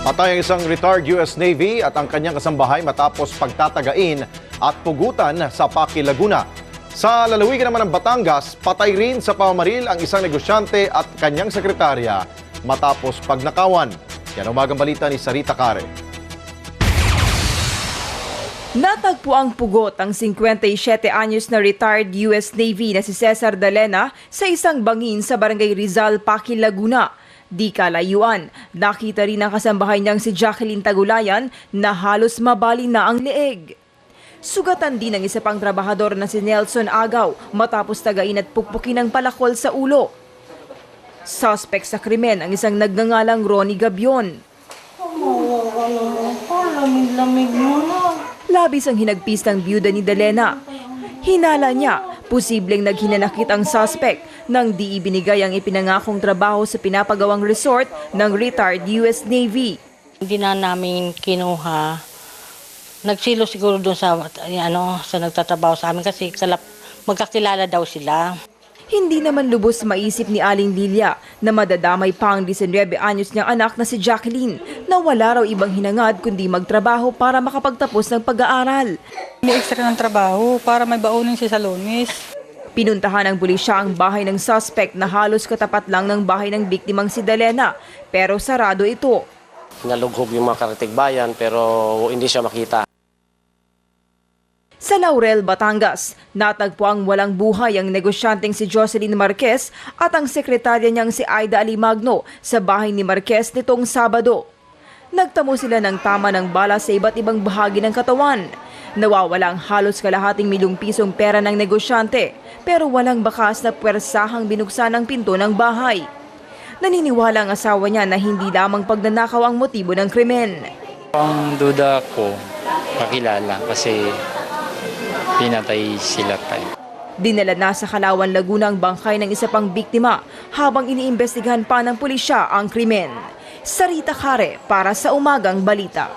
Patay ang isang retired US Navy at ang kanyang kasambahay matapos pagtatagain at pugutan sa Paki, Laguna. Sa lalawigan naman ng Batangas, patay rin sa pamamaril ang isang negosyante at kanyang sekretarya matapos pagnakawan. Yan ang umagang balita ni Sarita Care. Natagpo ang pugot ang 57 anyos na retired US Navy na si Cesar Dalena sa isang bangin sa Barangay Rizal, Paki, Laguna. Di kalayuan, nakita rin ang kasambahay niyang si Jacqueline Tagulayan na halos mabali na ang leeg. Sugatan din ang isa pang trabahador na si Nelson Agaw matapos tagain at pukpukin ng palakol sa ulo. Suspect sa krimen ang isang nagngangalang Ronnie Gabion. Lamig mo na. Labis ang hinagpis ng byuda ni Dalena. Hinala niya, posibleng naghinanakit ang suspect nang di ibinigay ang ipinangakong trabaho sa pinapagawang resort ng retired US Navy. Hindi na namin kinuha. Nagsilo siguro doon sa nagtatrabaho sa amin kasi magkakilala daw sila. Hindi naman lubos maisip ni Aling Lilia na madadamay pa ang 19 anyos niyang anak na si Jacqueline na wala raw ibang hinangad kundi magtrabaho para makapagtapos ng pag-aaral. May extra ng trabaho para may baunin si Salonis. Pinuntahan ng pulisya ang bahay ng suspect na halos katapat lang ng bahay ng biktimang si Dalena pero sarado ito. Nalughog yung mga karatigbayan pero hindi siya makita. Sa Laurel, Batangas, natagpo ang walang buhay ang negosyanteng si Jocelyn Marquez at ang sekretarya niyang si Aida Alimagno sa bahay ni Marquez nitong Sabado. Nagtamo sila ng tama ng bala sa iba't ibang bahagi ng katawan. Nawawala ang halos kalahating milyong pisong pera ng negosyante pero walang bakas na pwersahang binuksan ang pinto ng bahay. Naniniwala ang asawa niya na hindi lamang pagnanakaw ang motibo ng krimen. Ang duda ko, kakilala kasi pinatay sila tayo. Dinala na sa Kalawan, Laguna ang bangkay ng isa pang biktima habang iniimbestigahan pa ng pulisya ang krimen. Sarita Care para sa Umagang Balita.